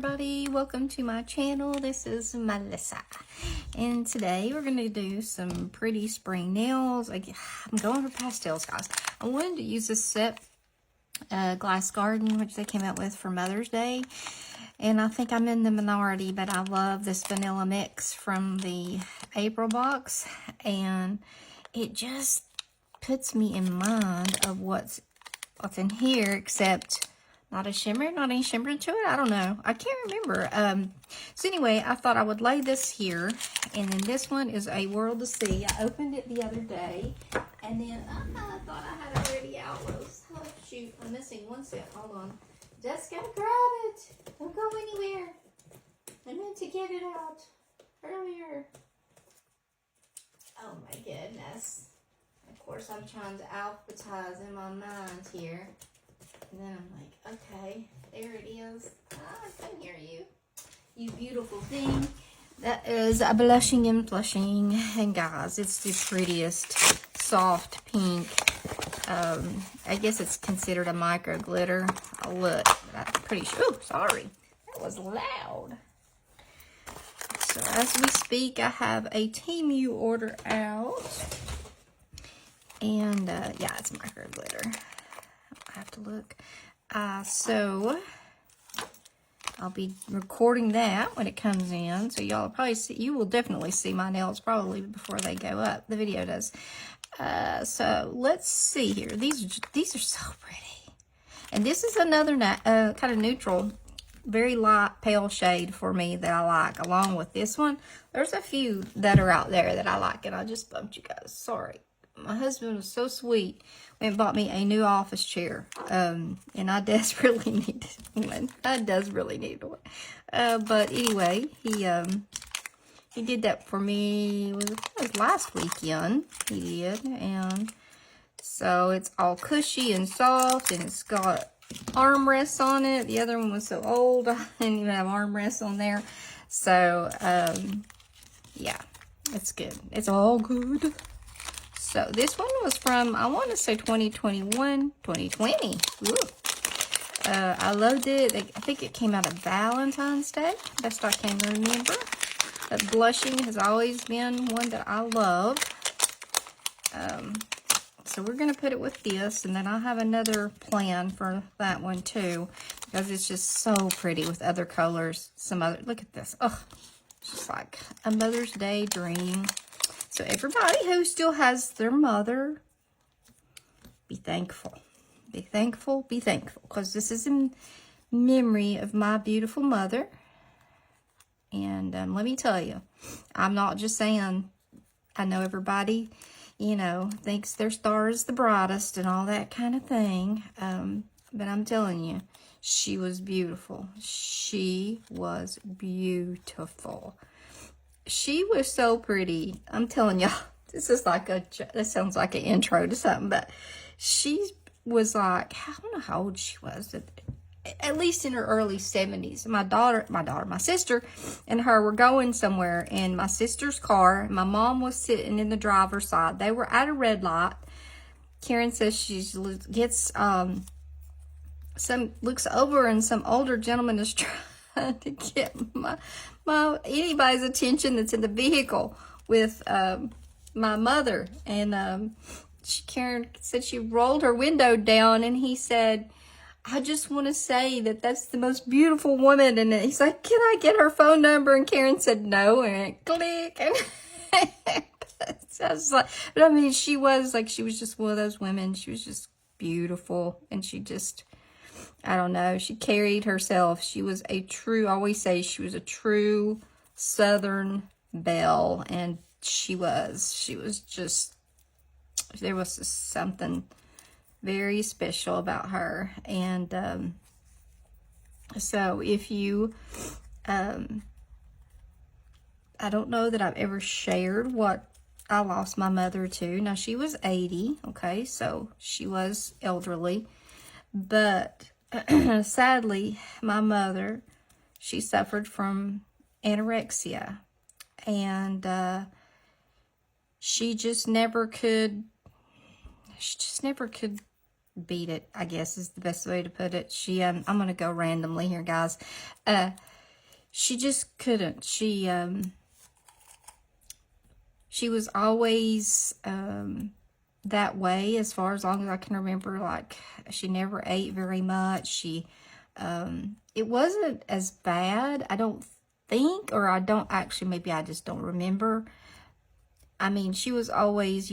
everybody, welcome to my channel. This is Melissa, and today we're going to do some pretty spring nails. I'm going for pastels, guys. I wanted to use this set, Glass Garden, which they came out with for Mother's Day, and I think I'm in the minority, but I love this vanilla mix from the April box, and it just puts me in mind of what's in here, except not any shimmer to it. I don't know. I can't remember. So anyway, I thought I would lay this here. And then this one is A World to See. I opened it the other day. And then I thought I had it already out. Oh, shoot. I'm missing one set. Hold on. Just gotta grab it. Don't go anywhere. I meant to get it out earlier. Oh my goodness. Of course, I'm trying to alphabetize in my mind here. And then I'm like, okay, there it is. I can hear you. You beautiful thing. That is a Blushing and Flushing. And guys, it's the prettiest soft pink. I guess it's considered a micro glitter. Oh, look, I'm pretty sure. Oh, sorry. That was loud. So as we speak, I have a Temu order out. And yeah, it's micro glitter. I have to look. So I'll be recording that when it comes in. So y'all probably see, you will definitely see my nails probably before they go up. The video does. So let's see here. These are so pretty. And this is another kind of neutral, very light pale shade for me that I like. Along with this one, there's a few that are out there that I like, and I just bumped you guys. Sorry. My husband was so sweet. Went and bought me a new office chair. And I desperately needed one. I does really need one. But anyway, he did that for me. It was last weekend. He did. And so it's all cushy and soft. And it's got armrests on it. The other one was so old. I didn't even have armrests on there. So, yeah. It's good. It's all good. So this one was from, I want to say 2021, 2020. Ooh. I loved it. I think it came out of Valentine's Day, best I can remember. But Blushing has always been one that I love. So we're going to put it with this, and then I'll have another plan for that one too, because it's just so pretty with other colors. Look at this. Oh, it's just like a Mother's Day dream. So everybody who still has their mother, be thankful. Be thankful, be thankful. Because this is in memory of my beautiful mother. And let me tell you, I'm not just saying, I know everybody, you know, thinks their star is the brightest and all that kind of thing. But I'm telling you, she was beautiful. She was beautiful. She was so pretty. I'm telling y'all, this sounds like an intro to something, but she was like, I don't know how old she was, at least in her early 70s. My sister and her were going somewhere in my sister's car. My mom was sitting in the driver's side. They were at a red light. Karen says she gets, looks over and some older gentleman is trying to get anybody's attention that's in the vehicle with my mother. And Karen said she rolled her window down, and he said, I just want to say that that's the most beautiful woman. And he's like, can I get her phone number? And Karen said no, and it click. And so I was like, but I mean, she was just one of those women. She was just beautiful, and she just, I don't know, she carried herself. She was I always say she was a true Southern belle, and she was just, there was just something very special about her. And so if you, I don't know that I've ever shared what I lost my mother to. Now, she was 80, okay, so she was elderly, but sadly, my mother, she suffered from anorexia, and she just never could beat it, I guess is the best way to put it. I'm going to go randomly here, guys. she just couldn't. She was always that way as far as long as I can remember. Like, she never ate very much. It wasn't as bad, I don't think, or I don't actually, maybe I just don't remember. I mean, she was always,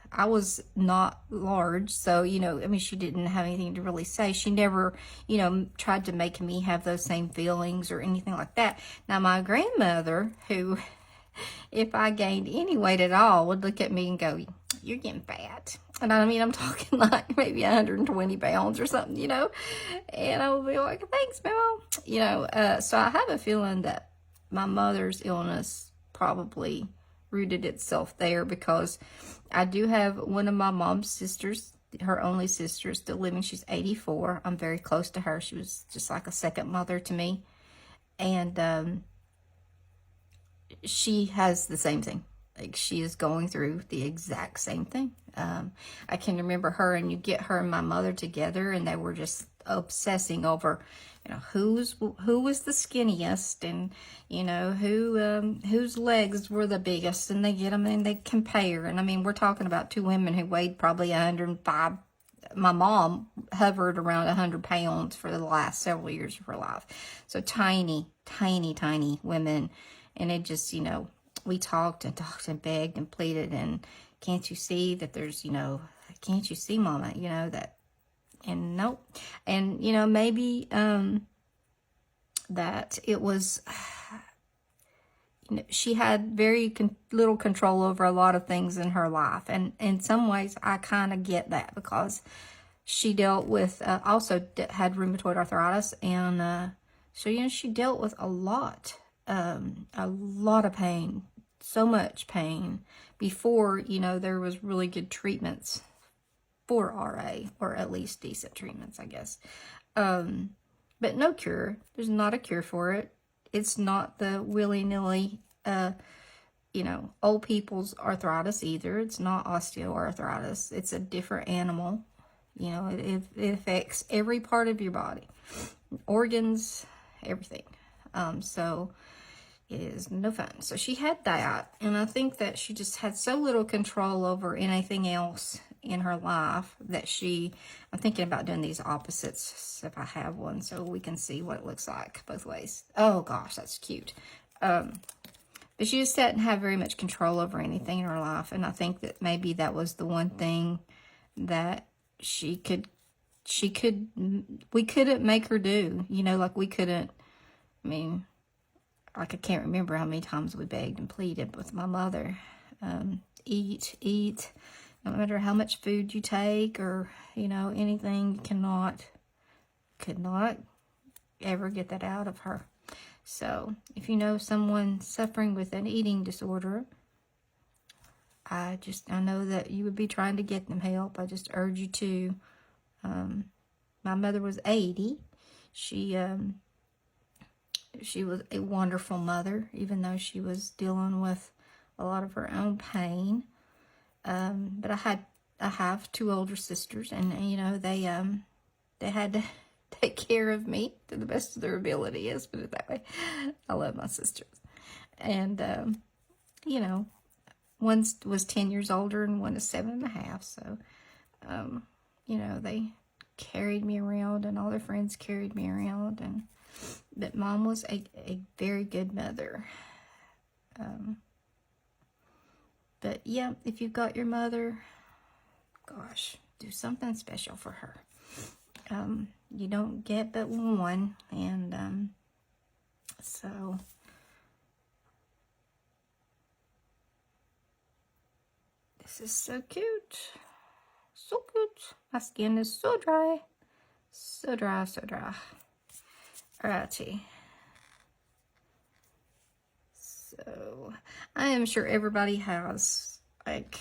I was not large, so, I mean, she didn't have anything to really say. She never, tried to make me have those same feelings or anything like that. Now, my grandmother, who, if I gained any weight at all, would look at me and go, "You're getting fat." And I mean, I'm talking like maybe 120 pounds or something, And I would be like, "Thanks, Mama." So I have a feeling that my mother's illness probably rooted itself there, because I do have one of my mom's sisters, her only sister, still living. She's 84. I'm very close to her. She was just like a second mother to me. And she has the same thing. Like, she is going through the exact same thing. I can remember her, and you get her and my mother together, and they were just obsessing over, who was the skinniest, and whose legs were the biggest, and they get them and they compare. And I mean, we're talking about two women who weighed probably 105. My mom hovered around 100 pounds for the last several years of her life. So tiny, tiny, tiny women. And it just, we talked and begged and pleaded, and can't you see that there's, can't you see, Mama, that, and nope. And, maybe that it was, she had very little control over a lot of things in her life. And in some ways, I kind of get that, because she dealt with, also had rheumatoid arthritis. And so, she dealt with a lot of pain, so much pain, before, there was really good treatments for RA, or at least decent treatments, I guess. But no cure. There's not a cure for it. It's not the willy-nilly, old people's arthritis either. It's not osteoarthritis. It's a different animal. It affects every part of your body, organs, everything. So it is no fun. So she had that, and I think that she just had so little control over anything else in her life that I'm thinking about doing these opposites if I have one, so we can see what it looks like both ways. Oh gosh, that's cute. But she just didn't have very much control over anything in her life, and I think that maybe that was the one thing that we couldn't make her do, like we couldn't, I mean, like, I can't remember how many times we begged and pleaded with my mother. Eat. No matter how much food you take, or, anything, you could not ever get that out of her. So, if you know someone suffering with an eating disorder, I know that you would be trying to get them help. I just urge you to. My mother was 80. She was a wonderful mother, even though she was dealing with a lot of her own pain. But I have two older sisters, and they had to take care of me to the best of their ability. Let's put it that way. I love my sisters, and one was 10 years older, and one is 7.5. So, they carried me around, and all their friends carried me around, but Mom was a very good mother. But yeah, if you've got your mother, gosh, do something special for her. You don't get but one, and so this is so cute. So cute. My skin is so dry. So dry, so dry. Alrighty. So, I am sure everybody has, like,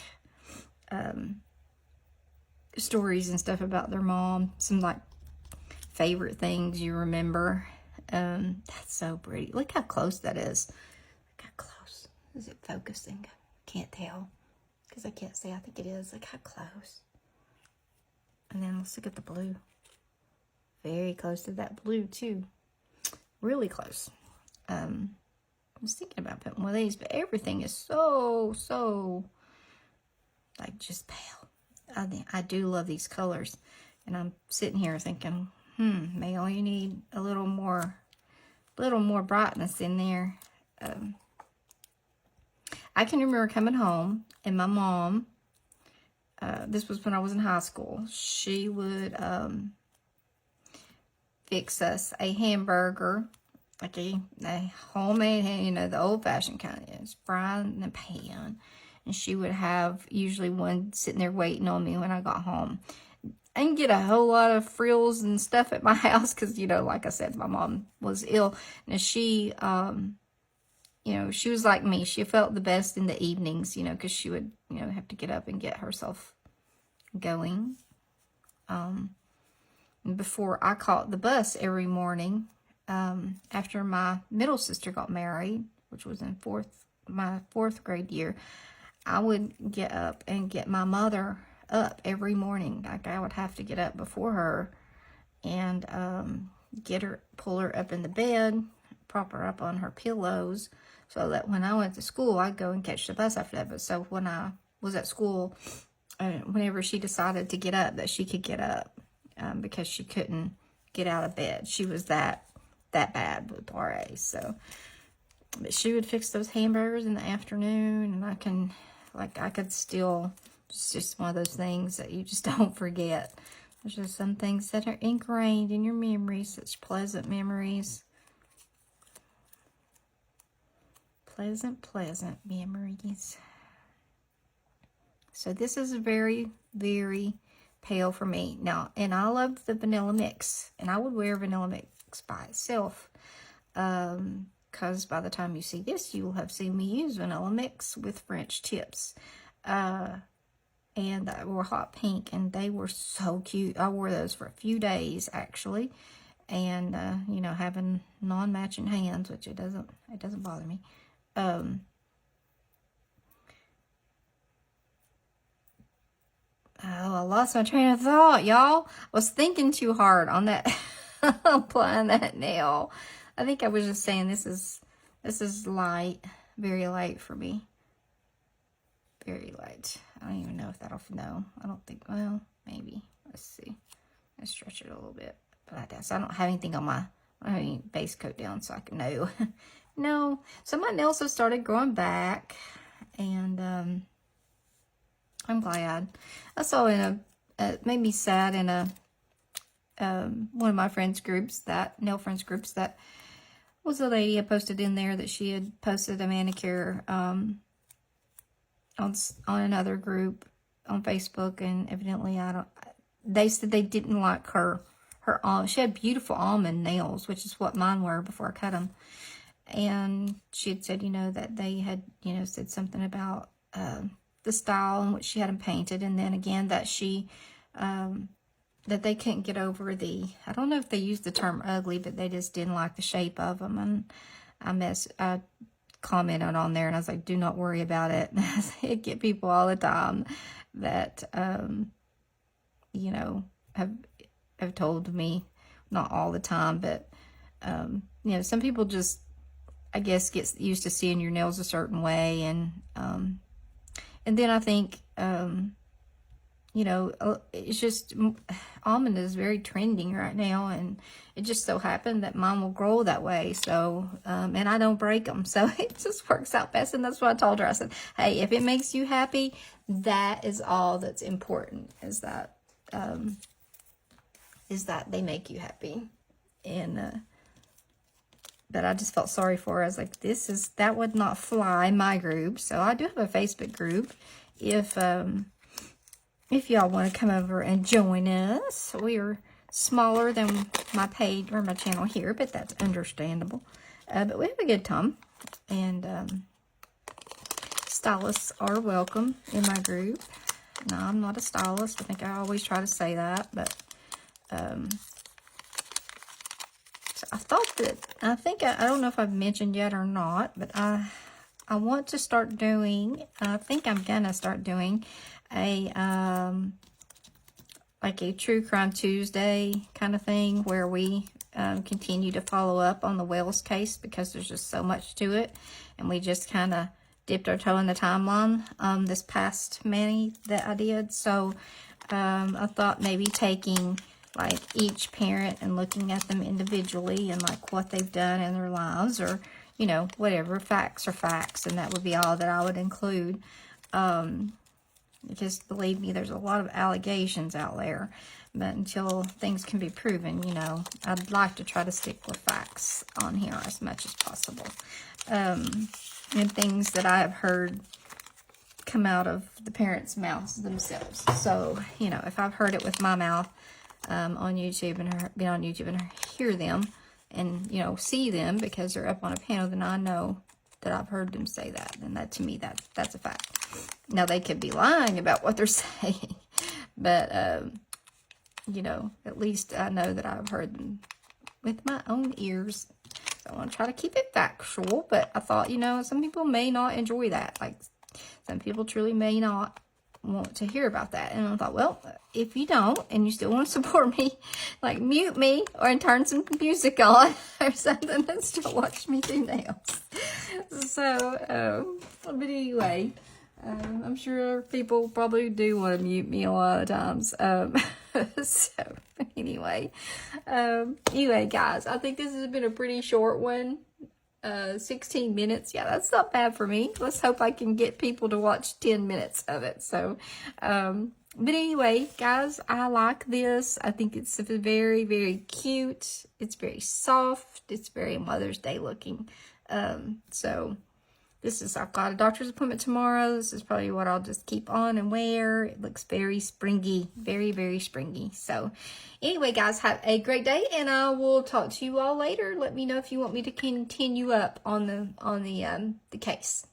stories and stuff about their mom. Some, like, favorite things you remember. That's so pretty. Look how close that is. Look how close. Is it focusing? Can't tell. Because I can't see. I think it is. Look how close. And then let's look at the blue. Very close to that blue, too. Really close. I was thinking about putting one of these, but everything is so, like, just pale. I do love these colors. And I'm sitting here thinking, Mel, you need a little more brightness in there. I can remember coming home, and my mom, this was when I was in high school, she would fix us a hamburger, like a homemade, you know, the old-fashioned kind. It's fried in a pan. And she would have usually one sitting there waiting on me when I got home. I didn't get a whole lot of frills and stuff at my house because, you know, like I said, my mom was ill. And she, you know, she was like me. She felt the best in the evenings, you know, because she would, you know, have to get up and get herself going. And before I caught the bus every morning, after my middle sister got married, which was in my fourth grade year, I would get up and get my mother up every morning. Like, I would have to get up before her and pull her up in the bed, prop her up on her pillows, so that when I went to school, I'd go and catch the bus after that. But so when I was at school, whenever she decided to get up, that she could get up, because she couldn't get out of bed. She was that bad with RA. So, but she would fix those hamburgers in the afternoon, and I could still. It's just one of those things that you just don't forget. There's just some things that are ingrained in your memories, such pleasant memories. Pleasant memories. So this is very, very pale for me. Now, and I love the vanilla mix. And I would wear vanilla mix by itself. Because by the time you see this, you will have seen me use vanilla mix with French tips. And they were hot pink, and they were so cute. I wore those for a few days, actually. And, you know, having non-matching hands, which it doesn't bother me. Oh, I lost my train of thought, y'all. I was thinking too hard on that, applying that nail. I think I was just saying this is light, very light for me. Very light. I don't even know if that'll, no, I don't think, well, maybe. Let's see. Let's stretch it a little bit. But I guess I don't have anything on I don't have any base coat down, so I can know. No. So my nails have started growing back, and I'm glad. I saw it made me sad in one of my friends groups, nail friends groups, that was a lady I posted in there that she had posted a manicure on another group on Facebook, and evidently they said they didn't like her she had beautiful almond nails, which is what mine were before I cut them. And she had said, you know, that they had, you know, said something about the style in which she had them painted. And then again, that she, that they couldn't get over I don't know if they used the term ugly, but they just didn't like the shape of them. And I commented on there, and I was like, do not worry about it. I get people all the time that, you know, have told me, not all the time, but, you know, some people just, I guess, get used to seeing your nails a certain way. And then I think, you know, it's just, almond is very trending right now, and it just so happened that mine will grow that way. So, and I don't break them, so it just works out best. And that's what I told her. I said, hey, if it makes you happy, that is all that's important, is that they make you happy. And, but I just felt sorry for her. I was like, that would not fly in my group. So I do have a Facebook group. If y'all want to come over and join us. We are smaller than my page or my channel here, but that's understandable. But we have a good time. And stylists are welcome in my group. No, I'm not a stylist. I think I always try to say that, but so I don't know if I've mentioned yet or not, but I want to start doing, I think I'm gonna start doing like a True Crime Tuesday kind of thing, where we continue to follow up on the Wells case because there's just so much to it. And we just kind of dipped our toe in the timeline this past Mani that I did. So I thought maybe taking like each parent and looking at them individually and like what they've done in their lives, or, you know, whatever, facts are facts, and that would be all that I would include. Because believe me, there's a lot of allegations out there, but until things can be proven, you know, I'd like to try to stick with facts on here as much as possible. And things that I have heard come out of the parents' mouths themselves. So, you know, if I've heard it with my mouth on YouTube and been on YouTube and hear them and, you know, see them because they're up on a panel, then I know that I've heard them say that. And that, to me, that's a fact. Now, they could be lying about what they're saying, but, you know, at least I know that I've heard them with my own ears. So I want to try to keep it factual, but I thought, you know, some people may not enjoy that. Like, some people truly may not want to hear about that. And I thought, well, if you don't and you still want to support me, like, mute me or turn some music on or something and still watch me do nails. So, but anyway, I'm sure people probably do want to mute me a lot of times. So anyway, guys, I think this has been a pretty short one. 16 minutes. Yeah, that's not bad for me. Let's hope I can get people to watch 10 minutes of it. So, but anyway, guys, I like this. I think it's very, very cute. It's very soft. It's very Mother's Day looking. So this is, I've got a doctor's appointment tomorrow. This is probably what I'll just keep on and wear. It looks very springy, very, very springy. So anyway, guys, have a great day, and I will talk to you all later. Let me know if you want me to continue up on the case.